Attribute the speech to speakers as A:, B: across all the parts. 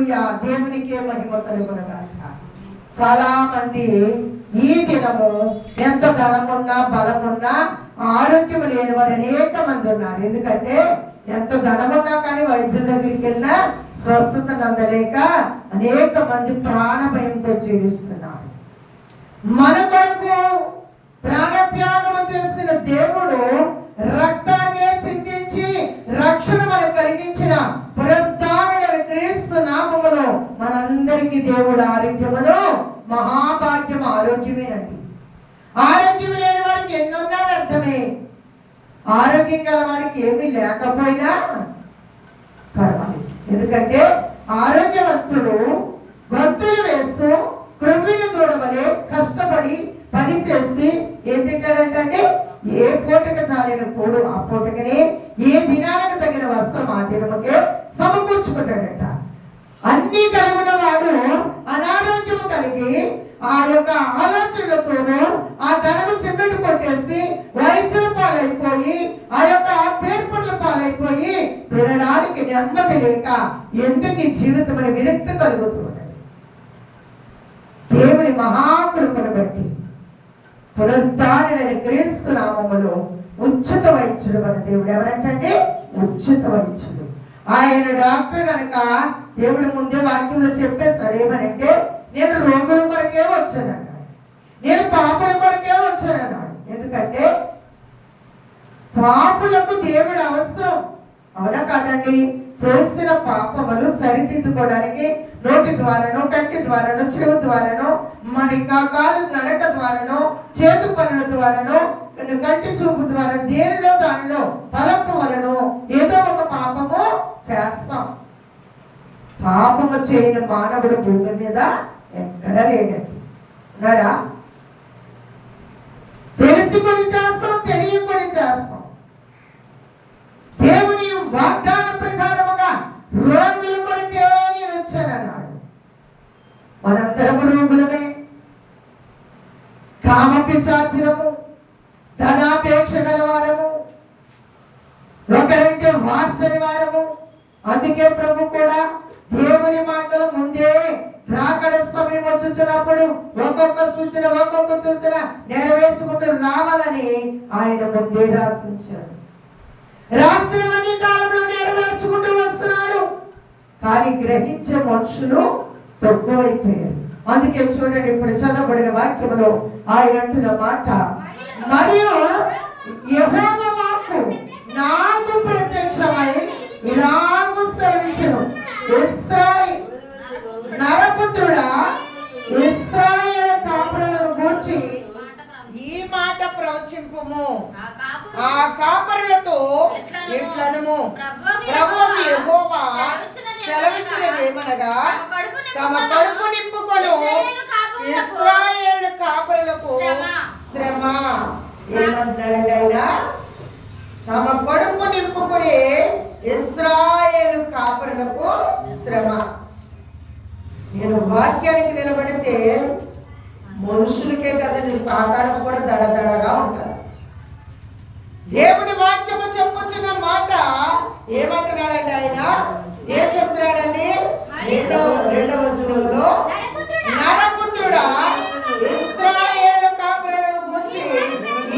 A: హల్లెలూయా, దేవునికే మహిమ కలుగునుగాక. చాలా మంది ఈ దినము ఎంత ధనమున్నా బలమున్నా ఆరోగ్యం లేని వారు అనేక మంది ఉన్నారు. ఎందుకంటే ఎంత ధనమున్నా కానీ వైద్యుల దగ్గరికి వెళ్ళినా స్వస్థత నందలేక అనేక మంది ప్రాణ భయంతో జీవిస్తున్నారు. మన కొరకు ప్రాణత్యాగము చేసిన దేవుడు రక్తాన్ని చిందించి రక్షణ మనకు కలిగించిన పునరుద్ధానుడైన క్రీస్తు నామములో మనందరికీ దేవుడు ఆరోగ్యమును మహాభాగ్యం ఆరోగ్యమేనండి. ఆరోగ్యం లేని వారికి ఎన్నున్నా వ్యర్థమే. ఆరోగ్యం గల వారికి ఏమీ లేకపోయినా పర్వాలేదు. ఎందుకంటే ఆరోగ్యవంతుడు గొంతులు వేస్తూ క్రొవ్విన దూడవలే కష్టపడి పని చేసి ఏం తింటాడంటే ఏ పూటకు చాలిన కూడు ఆ పూటకనే, ఏ దినానికి తగిన వస్త్రం ఆ దినముకే సమకూర్చుకుంటాడట. అన్ని కలిగిన వాడు అనారోగ్యము కలిగి ఆ యొక్క ఆలోచనలతోనూ ఆ ధనము చిన్నట్టు కొట్టేసి వైద్యుల పాలైపోయి ఆ యొక్క తీర్పుల పాలైపోయి తినడానికి నెమ్మది లేక ఎందుకు ఈ జీవితం అని విరక్తి కలుగుతున్నది. దేవుని మహాకృపను బట్టి పునరుద్ధానుడైన క్రీస్తు నామములో ఉచిత వైద్యుడు మన దేవుడు. ఎవరంటే ఉచిత వైద్యుడు. ఆయన డాక్టర్ కనుక దేవుడి ముందే వాక్యంలో చెప్పేస్తాడు. ఏమనంటే నేను రోగుల కొరకే వచ్చానన్నాడు, నేను పాపుల కొరకే వచ్చానన్నాడు. ఎందుకంటే పాపులకు దేవుడు అవసరం. అవునా కాదండి? చేసిన పాపములు సరిదిద్దుకోవడానికి నోటి ద్వారానో, కంటి ద్వారానో, చెవి ద్వారానో, మరి కాలు నడక ద్వారానో, చేతు పనుల ద్వారానో, కంటి చూపు ద్వారా దేనిలో దానిలో తలంపు వలన ఏదో ఒక పాపము చేస్తాం. పాపము చేయని మానవుడు భూమి మీద ఎక్కడ లేడండి. ఉన్నాడా? తెలుసుకొని చేస్తాం, తెలియకొని చేస్తాం. దేవుని వాగ్దాన ప్రకారముగా రోగుల కొరకే నేను వచ్చానన్నాడు. మనందరము రోగులమే. కామపిశాచరము, ధనాపేక్ష గలవారము, ఒకరంటే వార్చని వారము. అందుకే ప్రభు కూడా దేవుని మాటలు ముందే రాకడ సమయం వచ్చినప్పుడు ఒక్కొక్క సూచన నెరవేర్చుకుంటూ రావాలని ఆయన ముందే రాసించాడు. రాష్ట్రమని కాలంలో నెరవేర్చుకుంటూ వస్తున్నాడు. కానీ గ్రహించే మనుషులు తక్కువైపోయారు. అందుకే చూడండి, ఇప్పుడు చదవబడిన వాక్యంలో ఆయన అంటున్న మాట, మరియు యెహోవా వాక్కు నాకు ప్రత్యక్షమై ఇలాగు సెలవిచ్చెను, ఇశ్రాయేలు నరపుత్రుడా, ఇశ్రాయేలు కాపురులను గూర్చి ఈ మాట ప్రవచింపుము. ఆ కాపరులతో ఇట్లనుము, ప్రభువు యెహోవా సెలవిచ్చినదేమనగా, తమ కడుపు నింపుకొను ఇశ్రాయేలు కాపరులకు శ్రమ. ఏమంటారండి ఆయన? తమ కడుపు నింపుకునే ఇశ్రాయేలు కాపరులకు శ్రమ. నేను వాక్యానికి నిలబడితే మనుషులకే కదండి, సాతాను కూడా దడదడగా ఉంటారు. దేవుని వాక్యము చెప్పుచున్న మాట ఏమంటున్నాడండి ఆయన? ఏం చెప్తున్నాడండి? రెండవ వచనంలో, నరపుత్రుడా, ఇశ్రాయేలు కాపురులను గురించి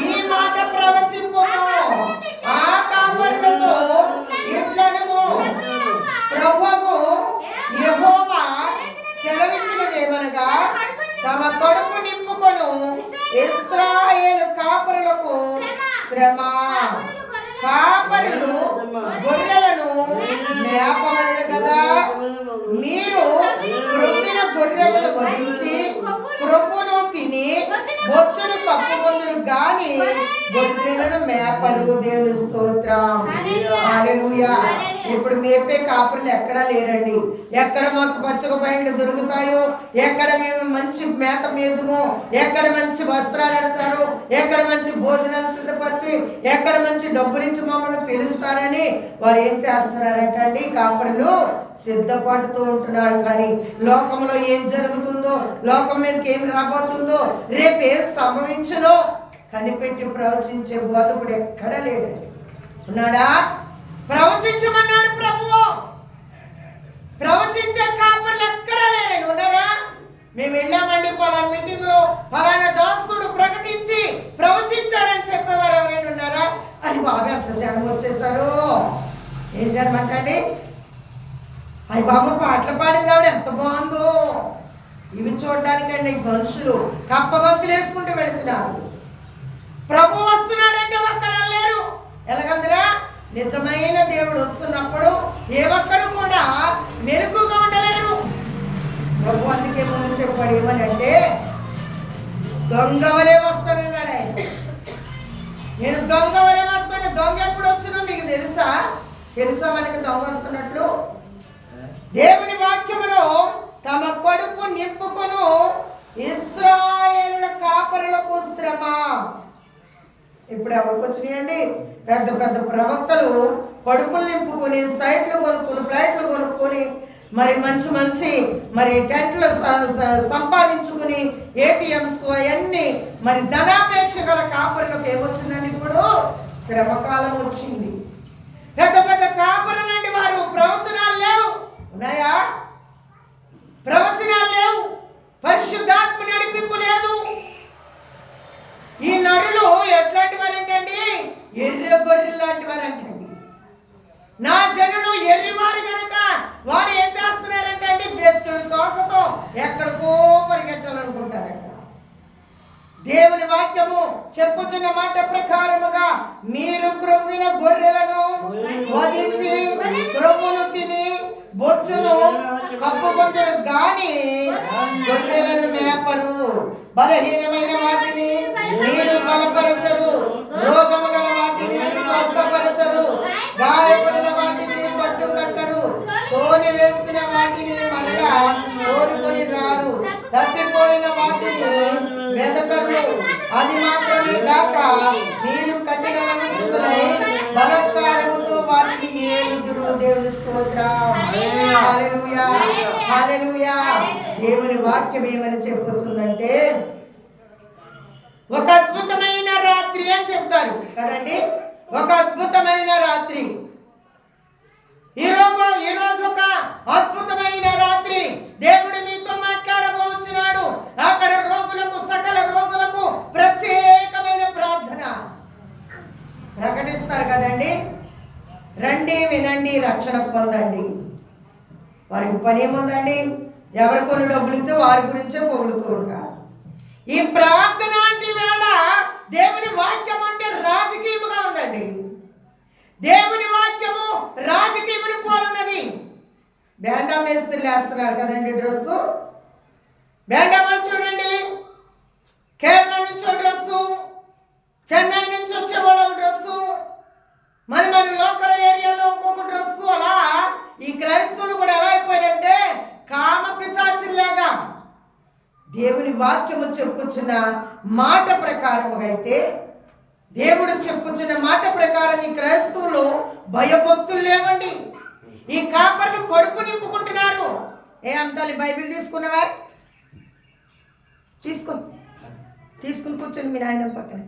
A: ఈ మాట ప్రవచింపుము. ఆ కాపురులతో ఇట్లనుము, ప్రభువు యెహోవా సెలవిచ్చినదేమనగా, తమ కడుపు నింపుకొను ఇశ్రాయేలు కాపరులకు శ్రమ. కాపరులు గొర్రెలను మేపవలెను కదా, మీరు క్రొవ్విన గొర్రెలను వధించి క్రొవ్వును తిని బొచ్చును కప్పుకొందురు గాని గొర్రెలను మేపరు. దేవుని స్తోత్రం, హల్లెలూయా. ఇప్పుడు మేపే కాపురులు ఎక్కడా లేరండి. ఎక్కడ మాకు పచ్చక పైన దొరుకుతాయో, ఎక్కడ మేము మంచి మేత మీదమో, ఎక్కడ మంచి వస్త్రాలు ఎడతారో, ఎక్కడ మంచి భోజనాలు సిద్ధపరిచి, ఎక్కడ మంచి డబ్బు నుంచి మమ్మల్ని పిలుస్తారని వారు ఏం చేస్తున్నారంటండి? కాపురులు సిద్ధపడుతూ ఉంటున్నారు. కానీ లోకంలో ఏం జరుగుతుందో, లోకం మీదకి ఏం రాబోతుందో, రేపు ఏం సంభవించునో కనిపెట్టి ప్రవచించే బోధకుడు ఎక్కడ లేడండి. ఉన్నాడా? ప్రవచించమన్నాడు ప్రభువు. ప్రవచించే కాపర్లు ఎక్కడా లేరండి. ఉన్నారా? మేము వెళ్ళామండి పలానా మీటింగ్ లో పలానా దాసుడు ప్రకటించి ప్రవచించాడని చెప్పేవారు ఎవరైనా ఉన్నారా? అని బాగా ఎంత జనం వచ్చేసారు. ఏం జనమంటండి? అయ్యి బాబు పాటలు పాడింది ఆవిడ ఎంత బాగుందో. ఇవి చూడడానికండి ఈ మనుషులు కప్పగొంతులు వేసుకుంటూ వెళుతున్నారు. ప్రభు వస్తున్నాడంటే ఒక్కడా లేరు. ఎలాగందరా? నిజమైన దేవుడు వస్తున్నప్పుడు ఏ ఒక్కరు కూడా మెరుగుగా ఉండలేరు. ప్రభు అందుకే ముందు చెప్పాడు ఏమని అంటే, దొంగవలే వస్తానన్నాడు ఆయన. నేను దొంగవలే వస్తాను. దొంగ ఎప్పుడు వచ్చినా మీకు తెలుసా? మనకి దొంగ వస్తున్నట్లు దేవుని వాక్యములో తమ కడుపు నింపుకొను ఇశ్రాయేలు కాపరులకు శ్రమ. ఇప్పుడు ఎవరికి వచ్చినాయండి? పెద్ద పెద్ద ప్రవక్తలు కడుపులు నింపుకొని సైట్లు కొనుక్కొని ఫ్లైట్లు కొనుక్కొని మరి మంచి మంచి మరి టెంట్లు సంపాదించుకుని ఏటీఎంస్ అవన్నీ మరి ధనాపేక్ష గల కాపరులకు ఏమొచ్చిందండి? ఇప్పుడు శ్రమకాలం వచ్చింది. పెద్ద పెద్ద కాపరులండి వారు. ప్రవచనాలు లేవు. ఉన్నాయా? ప్రవచనాలు లేవు. పరిశుద్ధాత్మ నడిపింపు లేదు. ఈ నరులు ఎట్లాంటి వారంటండి? ఎర్ర గొర్రెలు లాంటి వారంటండి. నా జనులు ఎర్రివారు కనుక వారు ఏం చేస్తున్నారంటే బెత్తుడు తోకతో ఎక్కడికో పరిగెట్టాలనుకుంటారంట. దేవుని వాక్యము చెప్పుతున్న మాట ప్రకారముగా మీరు క్రొవ్విన గొర్రెలను వధించి క్రొవ్వును తిని బొచ్చును కప్పుకొందరు గాని గొర్రెలను మేపరు. బలహీనమైన వాటిని మీరు బలపరచరు. రోగము గల వాటిని స్వస్థపరచరు. గాయపడిన వాటిని పట్టుకట్టరు. తోని వేసిన వాటిని మరలా కోరుకొని రారు. తప్పిపోయిన వాటిని వెదకరు. అది మాత్రమే కాక మీరు కఠిన మనస్సులై బలత్కారముతో వాటిని ఏలుదురు. దేవుని స్తోత్రం. హల్లెలూయా, హల్లెలూయా. దేవుని వాక్యం ఏమని చెప్పుతుందంటే, ఒక అద్భుతమైన రాత్రి అని చెప్తారు కదండి. ఒక అద్భుతమైన రాత్రి. ఈరోజు ఒక అద్భుతమైన రాత్రి దేవుడు మీతో మాట్లాడబోతున్నాడు. అక్కడ రోగులకు, సకల రోగులకు ప్రత్యేకమైన ప్రార్థన ప్రకటిస్తారు కదండి. రండి, వినండి, రక్షణ పొందండి. వారికి పని ఏముందండి? ఎవరు కొన్ని డబ్బులు ఇస్తే వారి గురించే పొగుడుతూ ఉంటారు. ఈ ప్రార్థన అంటే వేళ దేవుని వాక్యం అంటే రాజకీయముగా ఉందండి. దేవుని వాక్యము రాజకీయముని పోలున్నది. బేండా మేస్త్రీలు వేస్తున్నారు కదండి డ్రెస్సు. బేండా వాళ్ళు చూడండి, కేరళ నుంచి డ్రెస్సు, చెన్నై నుంచి వచ్చే వాళ్ళ డ్రెస్సు, మరి లోకల్ ఏరియాలో ఒక్కొక్క డ్రెస్సు. అలా ఈ క్రైస్తవులు కూడా ఎలా అయిపోయారంటే కామ పిశాచుల్లాగా. దేవుని వాక్యము చెప్పుచున్న మాట ప్రకారముగా అయితే, దేవుడు చెప్పుచున్న మాట ప్రకారం ఈ క్రైస్తవులు భయభక్తులు లేవండి. ఈ కాపర్లు కడుపు నింపుకుంటున్నారు. ఏ అంతాలి బైబిల్ తీసుకున్నవా? తీసుకుని కూర్చొని మీ నాయన పక్కన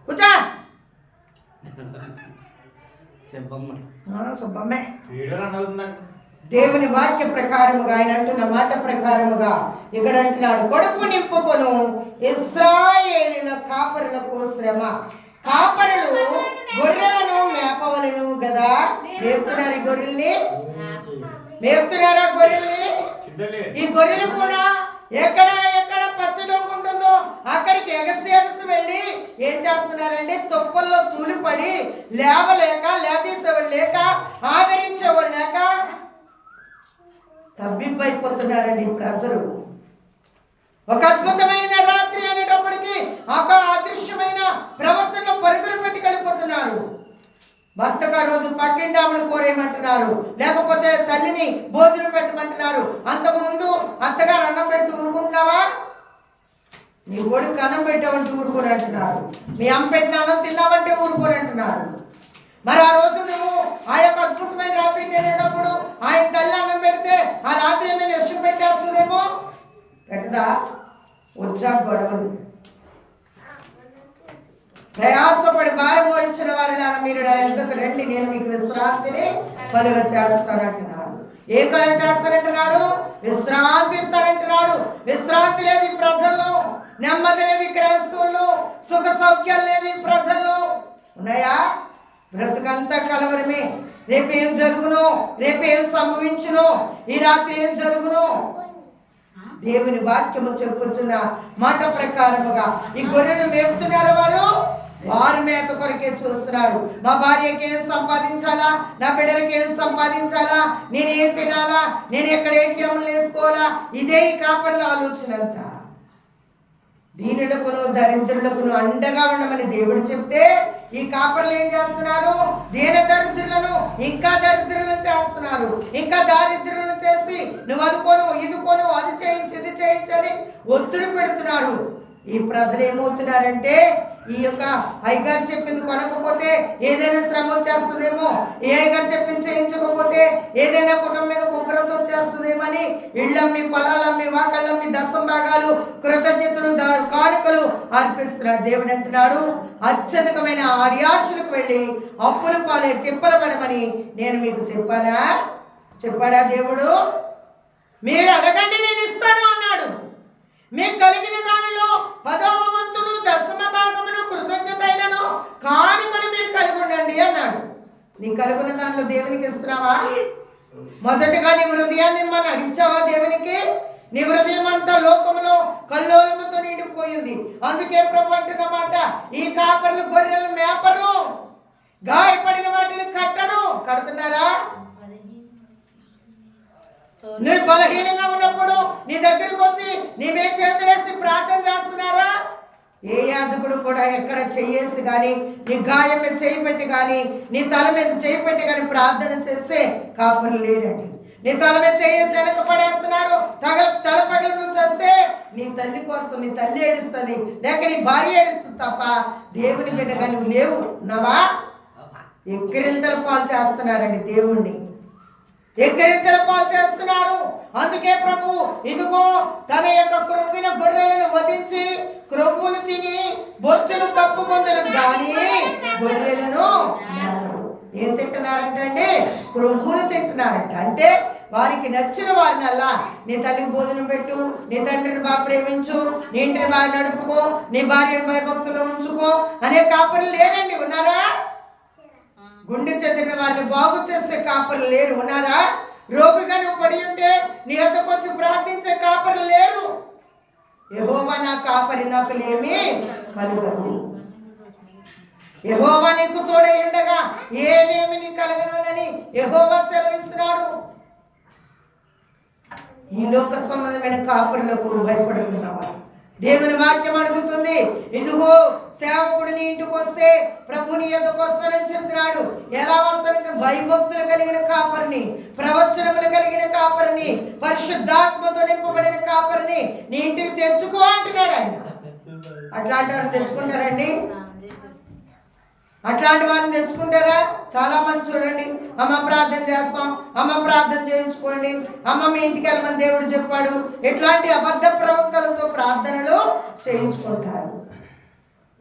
A: కూర్చో. సుబ్బమ్మే. దేవుని వాక్య ప్రకారముగా ఆయన అంటున్న మాట ప్రకారముగా ఇక్కడ అంటున్నాడు, కడుపు నింపుకొను ఇశ్రాయేలీయుల కాపరులకు శ్రమ. కాపరులు గొర్రెలను మేపవలను కదా. మేపుతున్నారు ఈ గొర్రెల్ని. మేపుతున్నారా గొర్రెల్ని? ఈ గొర్రెలు కూడా ఎక్కడ పచ్చడొంగు ఉంటుందో అక్కడికి ఎగసి వెళ్ళి ఏం చేస్తున్నారండి? తొప్పల్లో తూలిపడి లేవలేక, లేదీసేవాళ్ళు లేక, ఆదరించేవాళ్ళు లేక తబ్బిబ్బైపోతున్నారండి ప్రజలు. ఒక అద్భుతమైన రాత్రి అనేటప్పటికీ ఒక అదృశ్యమైన ప్రవర్తనలో పరుగులు పెట్టి వెళ్ళిపోతున్నారు. భర్తగా రోజు పక్కింటి ఆమెను కోరేయమంటున్నారు, లేకపోతే తల్లిని భోజనం పెట్టమంటున్నారు. అంతకుముందు అత్తగారు అన్నం పెడుతూ ఊరుకుంటున్నావా? నీ కొడుకు అన్నం పెట్టామంటే ఊరుకొని అంటున్నారు. మీ అమ్మ పెట్టిన అన్నం తిన్నామంటే ఊరుకొని అంటున్నారు. మరి ఆ రోజు నువ్వు ఆ యొక్క అద్భుతమైన రాత్రికి వెళ్ళేటప్పుడు ఆయన తల్లి అన్నం పెడితే ఆ రాత్రి ఏమైనా విషయం పెట్టేస్తుందేమో. పెట్టదా? వచ్చా గొడవలు. ప్రయాసపడి భారం పోయించిన వారిలారా మీరు ఎందుకు రండి, నేను మీకు విశ్రాంతి విశ్రాంతిని కలుగ చేస్తానంటున్నాడు. ఏ కలుగ చేస్తానంటున్నాడు? విశ్రాంతి ఇస్తానంటున్నాడు. విశ్రాంతి లేదు ఈ ప్రజల్లో, నెమ్మది లేదు ఈ క్రైస్తవుల్లో, సుఖ సౌఖ్యాలు లేవు ఈ ప్రజల్లో. ఉన్నాయా? బ్రతుకంతా కలవరమే. రేపేం జరుగునో, రేపేం సంభవించునో, ఈ రాత్రి ఏం జరుగునో దేవుని వాక్యము చెప్పుచున్న మాట ప్రకారముగా ఈ గొర్రెలు మేపుతున్నారు. వారి మేత కొరకే చూస్తున్నారు. మా భార్యకి ఏం సంపాదించాలా, నా బిడ్డలకి ఏం సంపాదించాలా, నేనేం తినాలా, నేను ఎక్కడ ఏటీఎంలు వేసుకోవాలా, ఇదే ఈ కాపర్ల ఆలోచన అంతా. దీనులకును దరిద్రులకును అండగా ఉండమని దేవుడు చెప్తే ఈ కాపర్లు ఏం చేస్తున్నారు? దీన దరిద్రులను ఇంకా దరిద్రులను చేస్తున్నారు. ఇంకా దారిద్రులను చేసి నువ్వు అదుకోను, ఇదుకోను, అది చేయించు, ఇది చేయించని ఒత్తిడి పెడుతున్నారు. ఈ ప్రజలు ఏమవుతున్నారంటే, ఈ యొక్క అయ్యగారు చెప్పింది కొనకపోతే ఏదైనా శ్రమ వచ్చేస్తుందేమో, ఏ అయ్యగారు చెప్పింది చేయించకపోతే ఏదైనా కుటుంబం మీద ఉగ్రత వచ్చేస్తుందేమని ఇళ్ళమ్మి, పొలాలమ్మి, వాకళ్ళమ్మి, దశం భాగాలు, కృతజ్ఞతలు, కానుకలు అర్పిస్తున్నారు. దేవుడు అంటున్నాడు, అత్యధికమైన ఆడియాశలకు వెళ్ళి అప్పుల పాలే తిప్పలు పడమని నేను మీకు చెప్పాడా దేవుడు? మీరు అడగండి నేను ఇస్తాను అన్నాడు. మీకు కలిగిన దానిలో 10వ వంతును, 10వ భాగమును, కృతజ్ఞతైనను కానుకను మీరు కలిగి ఉండండి అన్నాడు. నీ కలుగున్న దానిలో దేవునికి ఇస్తున్నావా? మొదటగా నీ హృదయాన్ని మనం అడిచావా దేవునికి? నీ హృదయం అంతా లోకములో కల్లోలముతో నిండిపోయింది. అందుకే ప్రభు అంటున్న మాట, ఈ కాపర్లు గొర్రెలు మేపరు, గాయపడిన వాటిని కడుతున్నారా? నువ్వు బలహీనంగా ఉన్నప్పుడు నీ దగ్గరకు వచ్చి నీవే చేతులేసి ప్రార్థన చేస్తున్నారా? ఏ యాజకుడు కూడా ఎక్కడ చెయ్యేసి కానీ, నీ గాయం మీద చేయి పెట్టి కానీ, నీ తల మీద చేయి పెట్టి కానీ ప్రార్థన చేస్తే కాపులు లేరండి. నీ తల మీద చేయేసి వెనక పడేస్తున్నారు. తల పగల నుంచి వస్తే నీ తల్లి కోసం నీ తల్లి ఏడుస్తుంది, లేక నీ భార్య ఏడుస్తుంది తప్ప దేవుని బిడ్డగా నువ్వు లేవు. నవా ఎక్కిరింతల పాలు చేస్తున్నారండి, దేవుణ్ణి ఎక్కిరింతల పాలు చేస్తున్నారు. అందుకే ప్రభు ఇదిగో తన యొక్క క్రొవ్విన గొర్రెలను వధించి క్రొవ్వును తిని బొచ్చును కప్పుకొందరు కానీ గొర్రెలను ఏం తింటున్నారంటే అండి? క్రొవ్వును తింటున్నారంట. అంటే వారికి నచ్చిన వారినల్లా, నీ తల్లికి భోజనం పెట్టు, నీ తండ్రిని బాగా ప్రేమించు, నీ ఇంటిని బాగా నడుపుకో, నీ భార్యను భయభక్తులు ఉంచుకో అనే కాపరులు లేరండి. ఉన్నారా? గుండె చెందిన వారిని బాగు చేసే కాపరులు లేరు. ఉన్నారా? రోగిగా నువ్వు పడి ఉంటే నీ వద్దకు వచ్చి ప్రార్థించే కాపరులు లేరు. యెహోవా నా కాపరి, నాకు ఏమీ కలుగదు. యెహోవా నీకు తోడై ఉండగా ఏమేమి నీకు కలగనని యెహోవా సెలవిస్తున్నాడు. ఈ లోక సంబంధమైన కాపరులకు భయపడుతున్నావా? దేవుని వాక్యం అడుగుతుంది, ఇదిగో సేవకుడు నీ ఇంటికి వస్తే ప్రభుని ఎదుకు వస్తానని చెప్తున్నాడు. ఎలా వస్తానంటే భయభక్తులు కలిగిన కాపరిని, ప్రవచనములు కలిగిన కాపరిని, పరిశుద్ధాత్మతో నింపబడిన కాపరిని నీ ఇంటికి తెచ్చుకో అంటున్నాడు ఆయన. అట్లాంటి వారిని తెచ్చుకుంటారండి? అట్లాంటి వారిని తెచ్చుకుంటారా? చాలా మంది చూడండి, అమ్మ ప్రార్థన చేస్తాం, అమ్మ ప్రార్థన చేయించుకోండి, అమ్మ మీ ఇంటికి వెళ్ళమని దేవుడు చెప్పాడు. ఇట్లాంటి అబద్ధ ప్రవక్తలతో ప్రార్థనలు చేయించుకుంటారు.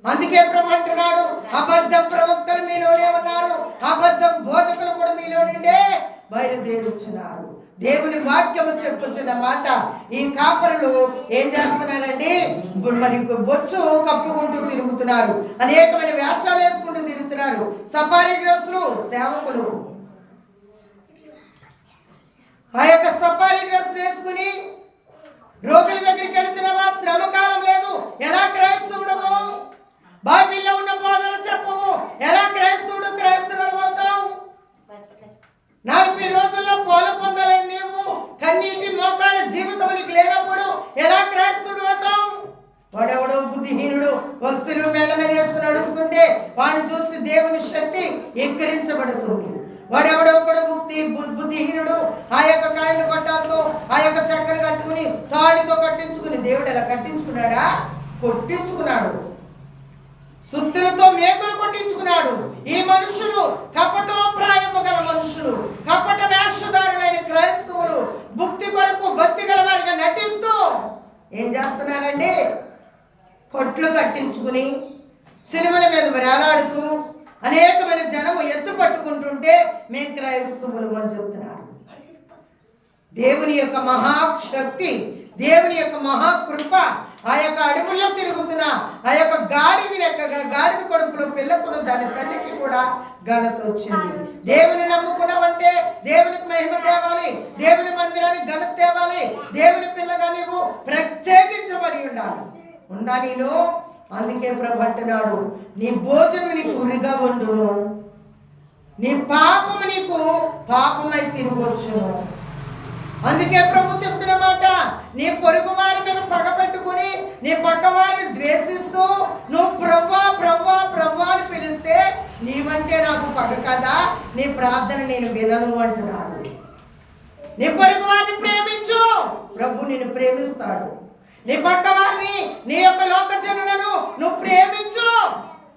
A: అందుకే ప్రభు అంటున్నాడు, అబద్ధ ప్రవక్తలు మీలోనే ఉన్నారు, అబద్ధ బోధకులు కూడా మీలో నుండే బయలుదేరుచున్నారు. దేవుని వాక్యము చెప్పుచున్న మాట, ఈ కాపరులు ఏం చేస్తున్నారండి? మరి బొచ్చు కప్పుకుంటూ తిరుగుతున్నారు, అనేకమైన వేషాలు వేసుకుంటూ తిరుగుతున్నారు. సఫారీ డ్రెస్సులు సేవకులు ఆ యొక్క సఫారీ డ్రెస్ వేసుకుని రోగుల దగ్గరికి వెళ్తున్నావా? శ్రమకాలం లేదు, ఎలా క్రైస్తవుడము? బైబిల్లో ఉన్న బోధనలు చెప్పవు, ఎలా క్రైస్తవుడు అవుతావు? 40 రోజుల్లో పాలు పొందాలని నీవు కన్నీటి మోకాళ్ళ జీవితం నీకు లేనప్పుడు ఎలా క్రైస్తవుడు అవుతావు? వాడెవడో బుద్ధిహీనుడు వస్తువులు మేళ్ళ మీద వేసుకుని నడుస్తుంటే వాడిని చూసి దేవుని శక్తి ఎక్కిరించబడుతుంది. వాడెవడో కూడా బుద్ధిహీనుడు ఆ యొక్క కరెంటు కొట్టాలతో ఆ యొక్క చక్కని కట్టుకుని తాళితో కట్టించుకుని, దేవుడు ఎలా కట్టించుకున్నాడా? కొట్టించుకున్నాడు. సుత్తులతో మేకులు కొట్టించుకున్నాడు. ఈ మనుషులు కపటోప్రాయము గల మనుషులు, కపట వేషధారులైన క్రైస్తవులు భక్తి కొరకు భక్తి గల వారిగా నటిస్తూ ఏం చేస్తున్నారండి? కొట్లు కట్టించుకుని సిలువల మీద వేలాడుతూ అనేకమైన జనము ఎత్తు పట్టుకుంటుంటే మేము క్రైస్తవులు అని చెప్తున్నారు. దేవుని యొక్క మహాశక్తి, దేవుని యొక్క మహాకృప, ఆ యొక్క అడవుల్లో తిరుగుతున్న ఆ యొక్క గాడిద కొడుకులు పిల్లకుడు దాని తల్లికి కూడా ఘనత వచ్చింది. దేవుని నమ్ముకున్నావంటే దేవునికి మహిమ తేవాలి, దేవుని మందిరానికి ఘనత తేవాలి, దేవుని పిల్లగా నీవు ప్రత్యేకించబడి ఉందా నేను. అందుకే ప్రభు అంటున్నాడు, నీ భోజనం నీకు ఉరిగా ఉండును, నీ పాపము నీకు పాపమై తిరగొచ్చును. అందుకే ప్రభు చెప్తున్న మాట, నీ పొరుగు వారి మీద పగ పెట్టుకుని నీ పక్క వారిని ద్వేషిస్తూ నువ్వు ప్రభా ప్రభా ప్రభా అని పిలిస్తే నీవంటే నాకు పగ కదా, నీ ప్రార్థన నేను వినను అంటున్నాడు. నీ పొరుగు వారిని ప్రేమించు, ప్రభు నిన్ను ప్రేమిస్తాడు. నీ పక్క వారిని, నీ యొక్క లోక జనులను నువ్వు ప్రేమించు,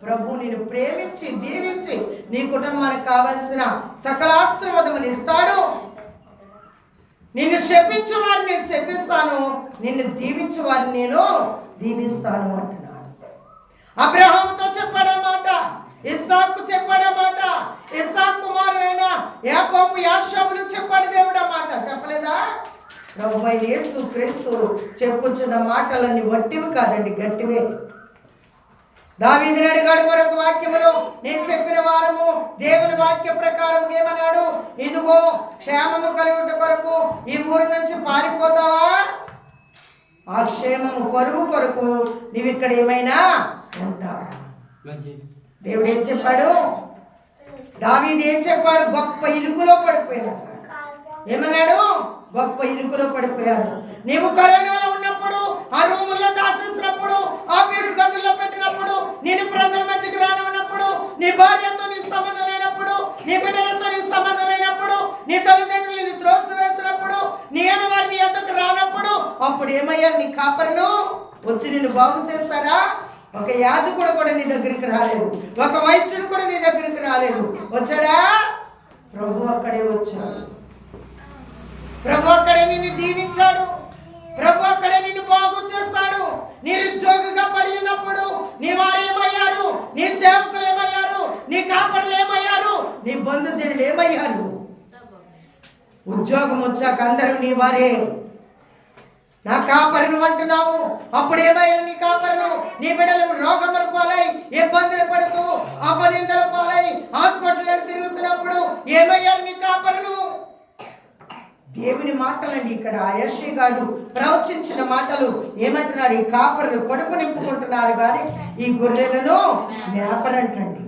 A: ప్రభు నిన్ను ప్రేమించి దీవించి నీ కుటుంబానికి కావలసిన సకల ఆశీర్వాదములు ఇస్తాడు. నిన్ను శపించు వారిని నేను శపిస్తాను, నిన్ను దీవించు వారిని నేను దీవిస్తాను అంటున్నాడు. అబ్రహాముతో చెప్పాడన్నమాట, ఇస్సాకు చెప్పాడన్నమాట, ఇస్సాకు కుమారుడైన యాకోబు యాషాబులు చెప్పాడు దేవుడు అన్నమాట. చెప్పలేదా? ప్రభువైన యేసు క్రీస్తు చెప్పుచున్న మాటలన్నీ వట్టివి కాదండి, గట్టివే. దావీదు అడిగాడు మరొక వాక్యములో, నేను చెప్పిన వారము దేవుని వాక్య ప్రకారం ఏమన్నాడు, ఇదిగో క్షేమము కలుగుట కొరకు ఈ ఊరు నుంచి పారిపోతావా, ఆ క్షేమము కొరువు కొరకు నీవు ఇక్కడ ఏమైనా ఉంటావా? దేవుడు ఏం చెప్పాడు? దావీదు ఏం చెప్పాడు? గొప్ప ఇరుకులో పడిపోయాడు. ఏమన్నాడు? గొప్ప ఇరుకులో పడిపోయాడు. నీవు కరోనాలో ఉన్నప్పుడు, ఆ రూముల్లో దాచేసినప్పుడు, ఆ పేరు గదుల్లో పెట్టినప్పుడు, నేను ప్రజల మధ్యకి రానప్పుడు, నీ భార్యతో నీ సంబంధం లేనప్పుడు, నీ బిడ్డలతో నీ సంబంధం లేనప్పుడు, నీ తల్లిదండ్రులు నీ త్రోస్తు వేసినప్పుడు, నీ వారి నీ ఎద్దకు రానప్పుడు, అప్పుడు ఏమయ్యారు? నీ కాపరులు వచ్చి నిన్ను బాగు చేస్తారా? ఒక యాజకుడు కూడా నీ దగ్గరికి రాలేదు, ఒక వైద్యుడు కూడా నీ దగ్గరికి రాలేదు. వచ్చాడా? ప్రభు అక్కడే వచ్చాడు. ప్రభు అక్కడే నిన్ను దీవించాడు. ప్రభు అక్కడే నిన్ను బాగు చేస్తాడు. నిరుద్యోగిగా పడి ఉన్నప్పుడు నీ వారు ఏమయ్యారు? నీ సేవకులు ఏమయ్యారు? నీ కాపరులు ఏమయ్యారు? నీ బంధుజనులు ఏమయ్యారు? ఉద్యోగం వచ్చాక అందరూ నీ వారే. నా కాపరులు అంటున్నావు, అప్పుడు ఏమయ్యారు నీ కాపరులు? నీ బిడ్డలు రోగముల పాలై ఇబ్బందులు పడుతూ అపనిందల పాలై హాస్పిటల్ తిరుగుతున్నప్పుడు ఏమయ్యారు నీ కాపరులు? దేవుని మాటలండి. ఇక్కడ యెషయా గారు ప్రవచించిన మాటలు ఏమంటున్నాడు? ఈ కాపరులు కడుపు నింపుకుంటున్నారు కానీ ఈ గొర్రెలను మేపరంటండి.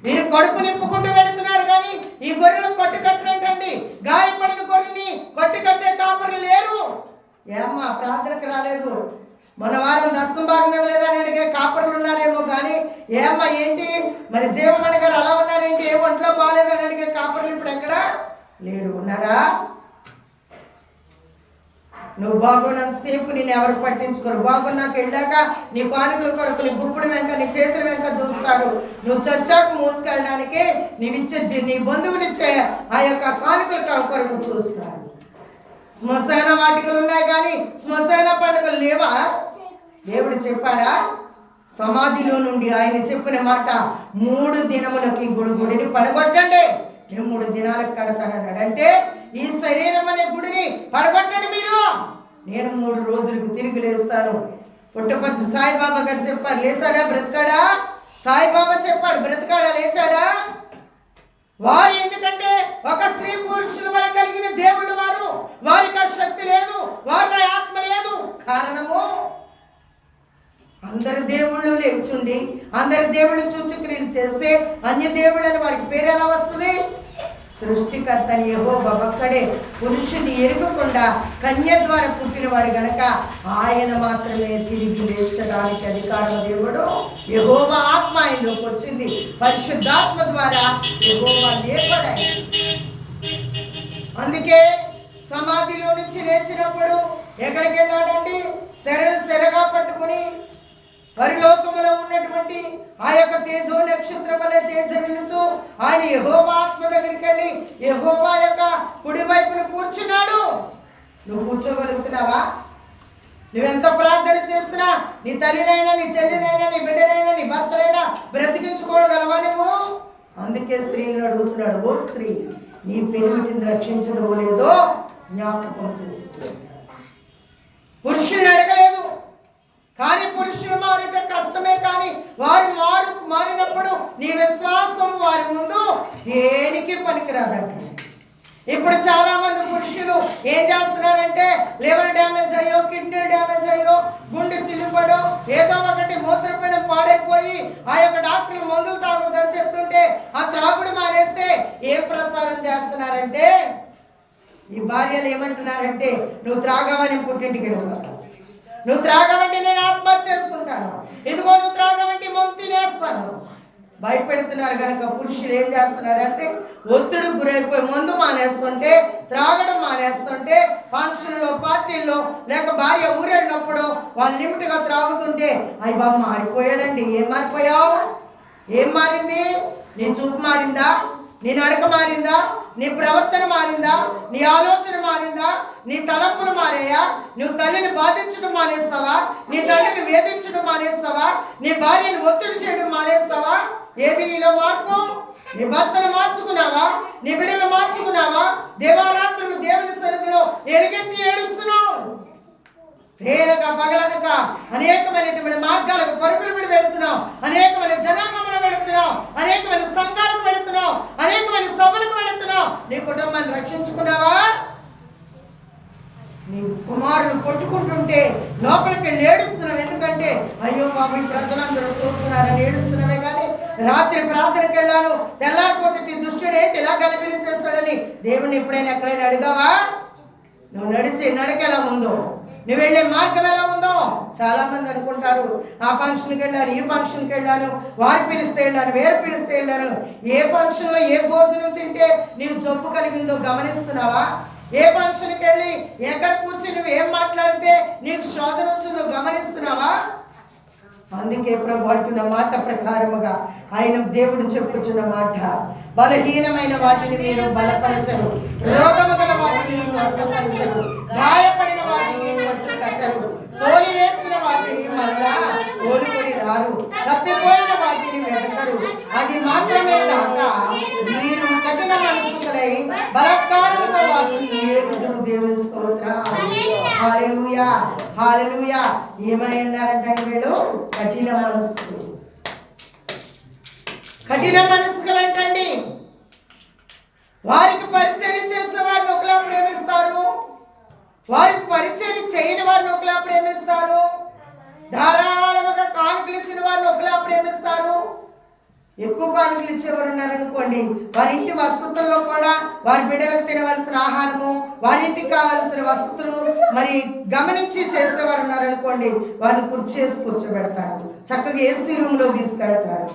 A: మీరు కడుపు నింపుకుంటూ వెళుతున్నారు కానీ ఈ గొర్రెలు కొట్టుకట్టరంటండి. గాయపడిన గొర్రెని కొట్టుకట్టే కాపరులు లేరు. ఏమ్మా ప్రార్థనకు రాలేదు, మన వారం దస్తం భాగం ఇవ్వలేదని అడిగే కాపరులు ఉన్నారేమో కానీ ఏమ్మా ఏంటి మరి జీవమణి గారు అలా ఉన్నారేంటి, ఏ ఒంట్లో బాగాలేదని అడిగే కాపరులు ఇప్పుడు ఎక్కడ లేరు. ఉన్నారా? నువ్వు బాగున్నంతసేపు నేను ఎవరు పట్టించుకోరు. బాగున్నాక వెళ్ళాక నీ కానుకల కొరకు నీ గుప్పుడు వెంక నీ చేతుల వెంక చూస్తారు. నువ్వు చచ్చాక మూసుకెళ్ళడానికి నీవిచ్చే నీ బంధువునిచ్చే ఆ యొక్క కానుకల కొరకు చూస్తారు. శ్మశాన వాటికలు ఉన్నాయి కానీ శ్మశాన పండుగలు లేవా? దేవుడు చెప్పాడా? సమాధిలో నుండి ఆయన చెప్పిన మాట, 3 దినములకి గుడిని పడగొట్టండి, నేను 3 దినాలకు కడతానన్నాడు. అంటే ఈ శరీరం అనే గుడిని పడగొట్టండి మీరు, నేను 3 రోజులకు తిరిగి లేస్తాను. పుట్టపర్తి సాయిబాబా గారు చెప్పారు, లేచాడా బ్రతకాడా? సాయిబాబా చెప్పాడు, బ్రతకాడా లేచాడా? వారు ఎందుకంటే ఒక స్త్రీ పురుషుల వల్ల కలిగిన దేవుడు వారు, వారికి ఆ శక్తి లేదు, వారిలో ఆత్మ లేదు. కారణము అందరు దేవుళ్ళు లేచుండి అందరు దేవుళ్ళు సూచక్రియలు చేస్తే అన్య దేవుళ్ళని వారికి పేరు ఎలా వస్తుంది? సృష్టికర్త యెహోవా ఒక్కడే, పురుషుని ఎరుగకుండా కన్య ద్వారా పుట్టినవాడు గనక ఆయన మాత్రమే తిరిగి లేచడానికి అధికారం దేవుడు. యెహోవా ఆత్మ ఆయనలోకి వచ్చింది, పరిశుద్ధాత్మ ద్వారా యెహోవా లేపడాయి. అందుకే సమాధిలో నుంచి లేచినప్పుడు ఎక్కడికి వెళ్ళాడండి? స్థిరగా పట్టుకుని పరిలోకములో ఉన్నటువంటి ఆ యొక్క తేజో నక్షత్రం వల్ల తేజరించు ఆయన యెహోవా ఆత్మ దగ్గరికి వెళ్ళి యెహోవా యొక్క కుడి వైపున కూర్చున్నాడు. నువ్వు కూర్చోగలుగుతున్నావా? నువ్వెంత ప్రార్థన చేసినా నీ తల్లినైనా నీ చెల్లినైనా నీ బిడ్డనైనా నీ భర్తనైనా బ్రతికించుకోగలవా? నువ్వు అందుకే స్త్రీలను అడుగుతున్నాడు, ఓ స్త్రీ నీ పెనిమిటిని రక్షించడం లేదో జ్ఞాపకం చేసుకో. పురుషుల్ని అడగలేదు, కానీ పురుషులు మారుట కష్టమే, కానీ వారు మారినప్పుడు నీ విశ్వాసం వారి ముందు దేనికి పనికిరాదంట. ఇప్పుడు చాలా మంది పురుషులు ఏం చేస్తున్నారంటే లివర్ డ్యామేజ్ అయ్యో, కిడ్నీ డ్యామేజ్ అయ్యో, గుండె చిలుపడో, ఏదో ఒకటి మూత్రపిండం పాడైపోయి ఆ యొక్క డాక్టర్లు మందులు తాగొద్దని చెప్తుంటే ఆ త్రాగుడు మానేస్తే ఏం ప్రసారం చేస్తున్నారంటే ఈ భార్యలు ఏమంటున్నారంటే నువ్వు త్రాగవని పుట్టింటికి వెళ్తావు, నువ్వు త్రాగవంటి నేను ఆత్మహత్య చేసుకుంటాను, ఇదిగో నువ్వు త్రాగవంటి మొంగు తినేస్తాను భయపెడుతున్నారు. కనుక పురుషులు ఏం చేస్తున్నారంటే ఒత్తిడి గురైపోయి మందు మానేస్తుంటే, త్రాగడం మానేస్తుంటే, ఫంక్షన్లో పార్టీల్లో లేక భార్య ఊరెళ్ళినప్పుడు వాళ్ళు లిమిట్గా త్రాగుతుంటే అయ్యి బాబు మారిపోయాడండి. ఏం మారిపోయావు? ఏం మారింది? నీ చూపు మారిందా? నీ నడక మారిందా? నీ ప్రవర్తన మారిందా? నీ ఆలోచన మారిందా? నీ తలంపులు మారాయా? నువ్వు తల్లిని బాధించడం మానేస్తావా? నీ తల్లిని వేధించడం మానేస్తావా? నీ భార్యను ఒత్తిడి చేయడం మానేస్తావా? ఏది నీలో మార్పు? నీ భర్తను మార్చుకున్నావా? నీ బిడ్డను మార్చుకున్నావా? దేవారాత్రులు దేవుని సన్నిధిలో ఎలుగెత్తి ఏడుస్తున్నావు. రేనక పగలనక అనేకమైనటువంటి మార్గాలకు పరుగులు విడి వెళుతున్నావు, అనేకమైన జనాంగములు వెళుతున్నావు, అనేకమైన సంఘాలకు వెళుతున్నావు, అనేకమైన సభలకు వెళుతున్నావు. నీ కుటుంబాన్ని రక్షించుకున్నావా? నీ కుమారులు కొట్టుకుంటుంటే లోపలికి వెళ్ళి ఏడుస్తున్నావు. ఎందుకంటే అయ్యో బాబు ఈ ప్రజలందరూ చూస్తున్నారని ఏడుస్తున్నావే. కానీ రాత్రి ప్రార్థనకి వెళ్ళాను, తెల్లారిపోతే దుష్టుడు ఏంటి ఇలా గలిబిలి చేస్తాడని దేవుని ఎప్పుడైనా ఎక్కడైనా అడిగావా? నువ్వు నడిచే నడక ఎలా ఉందో, నువ్వు వెళ్ళే మార్గం ఎలా ఉందో. చాలా మంది అనుకుంటారు ఆ ఫంక్షన్కి వెళ్ళాను, ఈ ఫంక్షన్కి వెళ్ళాను, వారు పిలిస్తే వెళ్ళాను, వేరు పిలిస్తే వెళ్ళాను. ఏ ఫంక్షన్లో ఏ భోజనం తింటే నీవు జబ్బు కలిగిందో గమనిస్తున్నావా? ఏ ఫంక్షన్కి వెళ్ళి ఎక్కడ కూర్చుని నువ్వు ఏం మాట్లాడితే నీకు శోధన వచ్చిందో గమనిస్తున్నావా? అందుకే ప్రభు అంటున్న మాట ప్రకారముగా ఆయన దేవుడు చెప్పుచున్న మాట, బలహీనమైన వాటిని మీరు బలపరచరు, రోగము గల వాటిని స్వస్థపరచరు, గాయపడిన వాటిని కట్టరు, తోలి వేసిన వాటిని మరలా కోలుకొని రారు, తప్పిపోయిన వాటిని వెతకరు. అది మాత్రమే కాక మీరు కఠిన మనస్సులై బలత్కారముతో వాటిని ఏలుదురు. దేవుని స్తోత్రం. హల్లెలూయా, హల్లెలూయా. ఏమై ఉన్నారంటే వీళ్ళు కఠిన మనస్సు. కఠిన మనస్సులు అంటండి, వారికి పరిచయం చేసిన వారిని ఒకలా ప్రేమిస్తారు, వారికి పరిచయం చేయని వారిని ఒకలా ప్రేమిస్తారు, ధారాళముగా కానుకలు ఇచ్చిన వారిని ఒకలా ప్రేమిస్తారు. ఎక్కువ కానుకలు ఇచ్చేవారు ఉన్నారనుకోండి, వారి ఇంటి వసతుల్లో కూడా వారి బిడ్డలకు తినవలసిన ఆహారము, వారింటికి కావలసిన వసతులు మరి గమనించి చేసేవారు ఉన్నారనుకోండి, వారిని కుర్చీ చేసి కూర్చోబెడతారు, చక్కగా ఏసీ రూమ్లో తీసుకెళ్తారు.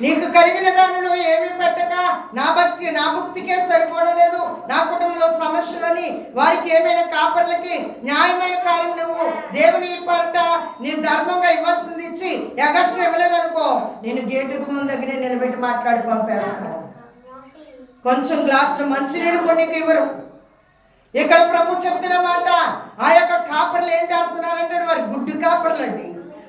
A: నీకు కలిగిన దానిలో ఏమి పెట్టక నా భక్తికే సరిపోవడం లేదు, నా కుటుంబంలో సమస్యలని వారికి ఏమైనా కాపర్లకి న్యాయమైన కార్యం నువ్వు దేవుని పట్ట నీ ధర్మంగా ఇవ్వాల్సింది ఇచ్చి ఎగస్ట్రా ఇవ్వలేదనుకో, నేను గేటుకు ముందు దగ్గరే నిలబెట్టి మాట్లాడి పంపేస్తాను. కొంచెం గ్లాసులు మంచినీళ్ళు కొన్నికి ఇవ్వరు. ఇక్కడ ప్రభు చెప్తున్న మాట, ఆ యొక్క కాపర్లు ఏం చేస్తున్నారంటే వారి గుడ్డు కాపర్లు అండి,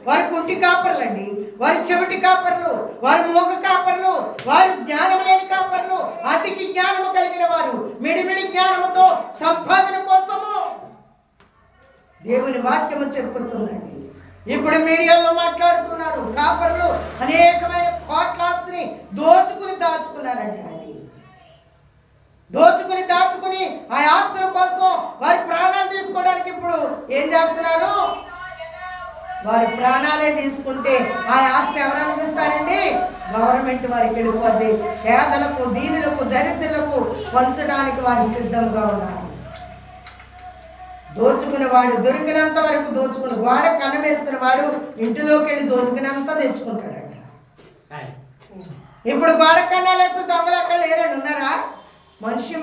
A: వారి కుంటి కాపర్లు అండి, వారి చెవిటి కాపర్లు, వారి మోగ కాపర్లు, వారి జ్ఞానం లేని కాపర్లు, అతికి జ్ఞానము కలిగిన వారు, మిడిమిడి జ్ఞానముతో సంపాదన కోసము దేవుని వాక్యము చెప్పుతుందండి. ఇప్పుడు మీడియాలో మాట్లాడుతున్నారు, కాపర్లు అనేకమైన కోట్లాస్తిని దోచుకుని దాచుకున్నారండి. దోచుకుని దాచుకుని ఆ ఆస్తుల కోసం వారి ప్రాణాలు తీసుకోవడానికి ఇప్పుడు ఏం చేస్తున్నారు? వారి ప్రాణాలే తీసుకుంటే ఆ ఆస్తి ఎవరు అనిపిస్తారండి? గవర్నమెంట్ వారికి వెళ్ళిపోద్ది. పేదలకు, దీనులకు, దరిద్రులకు పంచడానికి వారు సిద్ధంగా ఉన్నారు. దోచుకున్న వాడు దొరికినంత వరకు దోచుకుని, గోడ కనవేసిన వాడు ఇంటిలోకి వెళ్ళి దొరికినంత తెచ్చుకుంటాడంట. ఇప్పుడు గోడ కన్నాలేస్తే దొంగలు అక్కడ లేరని ఉన్నారా? మనిషి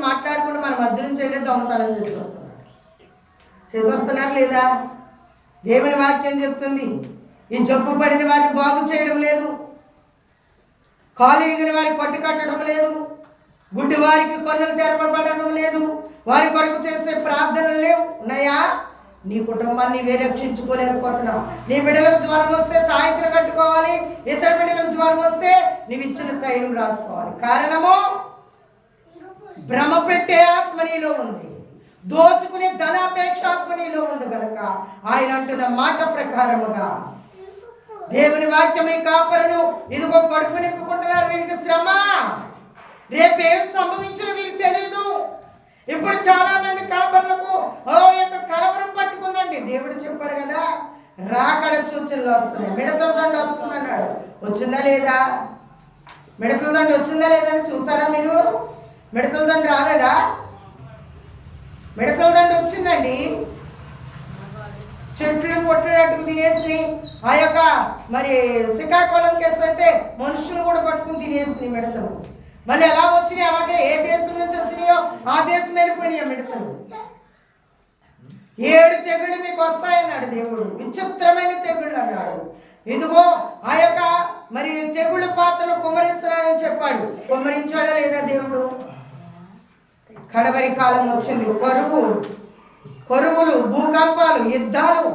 A: మాట్లాడుకుంటూ మన మధ్య నుంచి వెళ్ళి దొంగతనం చేసేస్తున్నారు లేదా? దేవుని వాక్యం చెప్తుంది, ఈ జబ్బు పడిన వారిని బాగు చేయడం లేదు, కాలు ఇరిగిన వారికి కొట్టి కట్టడం లేదు, గుడ్డి వారికి కొన్నలు తెరపబడడం లేదు, వారి కొరకు చేసే ప్రార్థనలు లేవు. ఉన్నాయా? నీ కుటుంబాన్ని నీవే రక్షించుకోలేకపోతున్నావు. నీ బిడ్డలకు జ్వరం వస్తే తాయితులు కట్టుకోవాలి, ఇతర బిడ్డలకు జ్వరం వస్తే నీవు ఇచ్చిన తైలం రాసుకోవాలి. కారణము భ్రమ పెట్టే ఆత్మ నీలో ఉంది, దోచుకునే ధనాపేక్ష ఆత్మ నీలో ఉంది కనుక ఆయన అంటున్న మాట ప్రకారముగా దేవుని వాక్యమే కాపరులు ఇదిగో కడుపు నింపుకుంటున్నారు. వీరికి శ్రమ, రేపేం సంభవించిన వీరికి తెలీదు. ఇప్పుడు చాలా మంది కాపర్లకు యొక్క కలవరం పట్టుకుందండి. దేవుడు చెప్పాడు కదా, రాకడ సూచనలు వస్తున్నాయి, మిడతల దండ వస్తుంది అన్నాడు. వచ్చిందా లేదా? మిడతల దండ వచ్చిందా లేదని చూసారా మీరు? మిడతల దండ రాలేదా? మిడతల దండ వచ్చిందండి. చెట్లు కొట్టినట్టుకు తినేసి ఆ యొక్క మరి శ్రీకాకుళం కేసు అయితే మనుషులు కూడా పట్టుకుని తినేసి మిడతలు. మళ్ళీ ఎలా వచ్చినాయి? అలాగే ఏ దేశం నుంచి వచ్చినాయో ఆ దేశం వెళ్ళిపోయినాయో మిడతలు. 7 తెగుళ్ళు మీకు వస్తాయన్నాడు దేవుడు, విచిత్రమైన తెగుళ్ళు అన్నాడు. ఇదిగో ఆ యొక్క మరి తెగుళ్ళ పాత్రలు కుమ్మరిస్తున్నానని చెప్పాడు. కుమ్మరించాడా లేదా దేవుడు? కడవరి కాలం వచ్చింది. కరువులు, భూకంపాలు, యుద్ధాలు,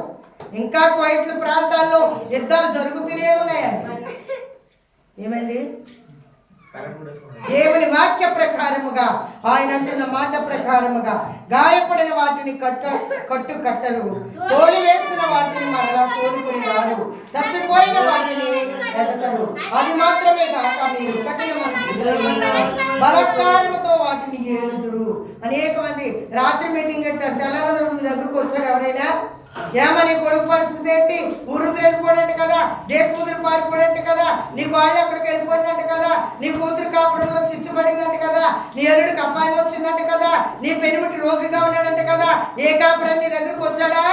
A: ఇంకా క్వైట్ల ప్రాంతాల్లో యుద్ధాలు జరుగుతూనే ఉన్నాయండి. ఏమైంది? దేవుని వాక్య ప్రకారముగా ఆయన అంటున్న మాట ప్రకారముగా గాయపడిన వాటిని కట్టరు, తోలి వేసిన వాటిని మరలా తోలుకుని రారు, తప్పిపోయిన వాటిని ఎదగరు. అది మాత్రమే కాక మీరు కఠిన మనసు బలాత్కారముతో వాటిని ఏలుదురు. అనేక మంది రాత్రి మీటింగ్ పెట్టారు, తెల్లవారు మీ దగ్గరకు వచ్చారు. ఎవరైనా ఏమని కొడుకు పరిస్థితి ఏంటి? ఊరు వెళ్ళిపోడంట కదా, దేశముద్రు పారిపోడంట కదా, నీ వాళ్ళు అక్కడికి వెళ్ళిపోయిందంట కదా, నీ కూతురు కాపురంలో చిచ్చుపడిందంట కదా, నీ అల్లుడికి అపాయం వచ్చిందంట కదా, నీ పెనిమిటి రోగిగా ఉన్నాడంట కదా. ఏ కాపురం నీ దగ్గరకు వచ్చాడా?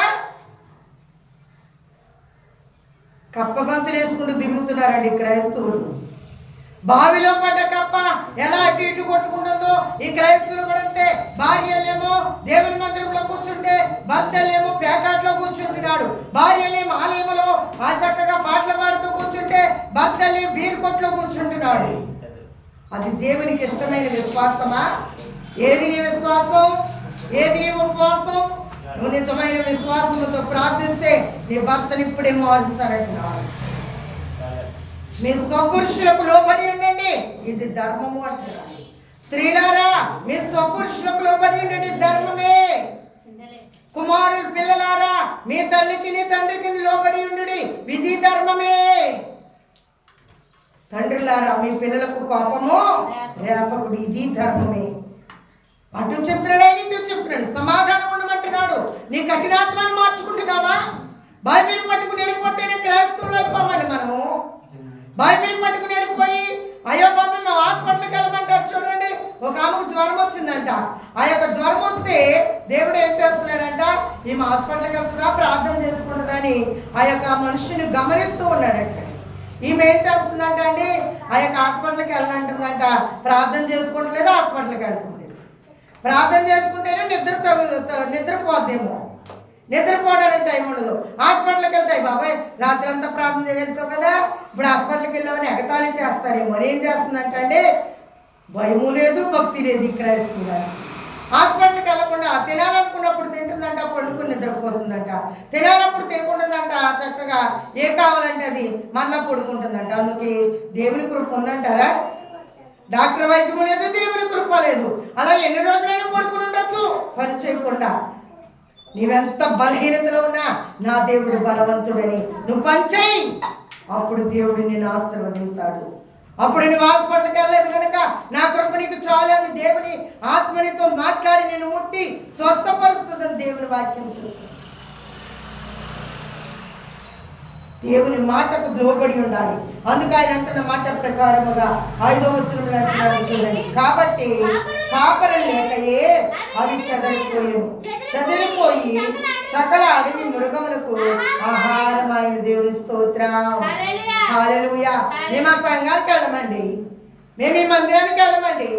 A: కప్పగంతులు వేసుకుంటూ తిరుగుతున్నారండి క్రైస్తవులు. బావిలో పడ్డ కప్ప ఎలా అటు ఇటు కొట్టుకుంటుందో ఈ క్రైస్తవులు కూడా అంతే. భార్యలేమో దేవుని మందిరంలో కూర్చుంటే భర్తలేమో పేకాట్లో కూర్చుంటున్నాడు, భార్యలేమో ఆలయంలో ఆ చక్కగా పాటలు పాడుతూ కూర్చుంటే భర్తలే బీర్ కొట్లో కూర్చుంటున్నాడు. అది దేవునికి ఇష్టమైన విశ్వాసమా? ఏది నీ విశ్వాసం? ఏది నీ ఉపవాసం? నువ్వు నిజమైన విశ్వాసంతో ప్రార్థిస్తే నీ భర్తని ఇప్పుడే మారుస్తానంటున్నాడు. మీ స్వపురుషులకు లోబడి ఉండండి, ఇది ధర్మము అంటున్నారు. స్త్రీలారా మీ స్వపురుషులకు లోబడి ఉండండి, ధర్మమే. కుమారులు పిల్లలారా మీ తల్లికి నీ తండ్రికి లోబడి ఉండండి, విధి ధర్మమే. తండ్రులారా మీ పిల్లలకు కోపము రేపకుడు, ఇది ధర్మమే. అటు చెప్పినాడే ఇటు చెప్పినాడు, సమాధానం ఉండమంటున్నాడు. నీ కఠినాత్మాన్ని మార్చుకుంటున్నావా? బైబిల్ పట్టుకుని వెళ్ళిపోతేనే క్రైస్తవులు అయిపోమండి మనము. బైబిల్ పట్టుకుని వెళ్ళిపోయి అయ్యో బాబు మేము హాస్పిటల్కి వెళ్ళమంటారు. చూడండి, ఒక ఆమెకు జ్వరం వచ్చిందంట. ఆ యొక్క జ్వరం వస్తే దేవుడు ఏం చేస్తున్నాడంట, ఈమె హాస్పిటల్కి వెళ్తుందా ప్రార్థన చేసుకుంటుందా అని ఆ యొక్క మనిషిని గమనిస్తూ ఉన్నాడంట. ఈమె ఏం చేస్తుందంట అండి, ఆ యొక్క హాస్పిటల్కి వెళ్ళంటుందంట, ప్రార్థన చేసుకుంటలేదు, హాస్పిటల్కి వెళ్తుంది. ప్రార్థన చేసుకుంటేనే నిద్రపోద్దేమో, నిద్రపోవడానికి టైం ఉండదు. హాస్పిటల్కి వెళ్తాయి, బాబాయ్ రాత్రి అంతా ప్రార్థన వెళ్తావు కదా, ఇప్పుడు హాస్పిటల్కి వెళ్ళామని ఎగతాళి చేస్తారేమో. మరి ఏం చేస్తుందంటే భయము లేదు, భక్తి లేదు. ఇక్కడ హాస్పిటల్కి వెళ్ళకుండా తినాలనుకున్నప్పుడు తింటుందంట, పండుకుని నిద్రపోతుందంట. తినాలప్పుడు తినకుంటుందంట, చక్కగా ఏ కావాలంటే అది మళ్ళా పడుకుంటుందంట. అందుకే దేవుని కృప ఉందంటారా? డాక్టర్ వైద్యం లేదు, దేవుని కృప లేదు. అలా ఎన్ని రోజులైనా పడుకుని ఉండొచ్చు పని చేయకుండా. నీవెంత బలహీనతలో ఉన్నా నా దేవుడు బలవంతుడని నువ్వు పనిచేయి, అప్పుడు దేవుడు నిన్ను ఆశీర్వదిస్తాడు. అప్పుడు నువ్వు హాస్పిటల్కి వెళ్ళలేదు కనుక నా కృప నీకు చాలు అని దేవుని ఆత్మనితో మాట్లాడి నిన్ను ముట్టి స్వస్థపరుస్తుందని దేవుని వాక్యం చెప్తుంది. దేవుని మాటకు లోబడి ఉండాలి. అందుకు ఆయన అంటున్న మాట ప్రకారముగా 5వ వచనంలో అంటున్నాడు చూడండి, కాబట్టి కాపరి లేకయే అవి చెదిరిపోయి సకల అడవి మృగములకు ఆహారమైన దేవుని స్తోత్రం. హల్లెలూయా. మేము ఆ సంఘానికి వెళ్ళమండి, మేము ఈ మందిరానికి వెళ్ళమండి,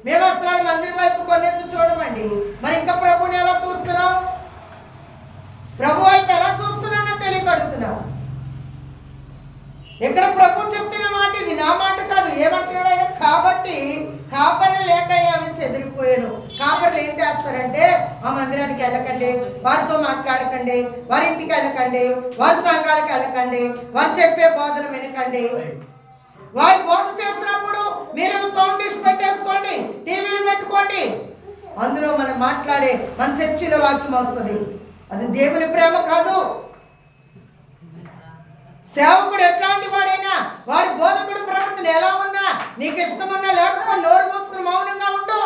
A: మేము అసలు మందిరం వైపు కొనేది చూడమండి. మరి ఇంకా ప్రభువుని ఎలా చూస్తున్నాం? ప్రభు వైపు ఎలా చూస్తున్నానో తెలియకడుగుతున్నాం. ఇక్కడ ప్రభు చెప్తున్న మాట ఇది, నా మాట కాదు. ఏమంటున్నాడు ఆయన? కాబట్టి కాపరి లేక అవి చెదిరిపోయాను. కాపరి ఏం చేస్తారంటే ఆ మందిరానికి వెళ్ళకండి, వారితో మాట్లాడకండి, వారి ఇంటికి వెళ్ళకండి, వారి సంఘాలకు వెళ్ళకండి, వారు చెప్పే బోధన వినకండి. వారి బోధ చేస్తున్నప్పుడు మీరు సౌండ్ డిష్ పెట్టేసుకోండి, టీవీలు పెట్టుకోండి, అందులో మనం మాట్లాడే మన చర్చిలో వాక్యం వస్తుంది. అది దేవుని ప్రేమ కాదు. సేవకుడు ఎట్లాంటి వాడైనా, వాడి బోధకుడు ప్రవర్తన ఎలా ఉన్నా, నీకు ఇష్టమున్నా లేకపోతే నోరు మూసుకుని మౌనంగా ఉండు.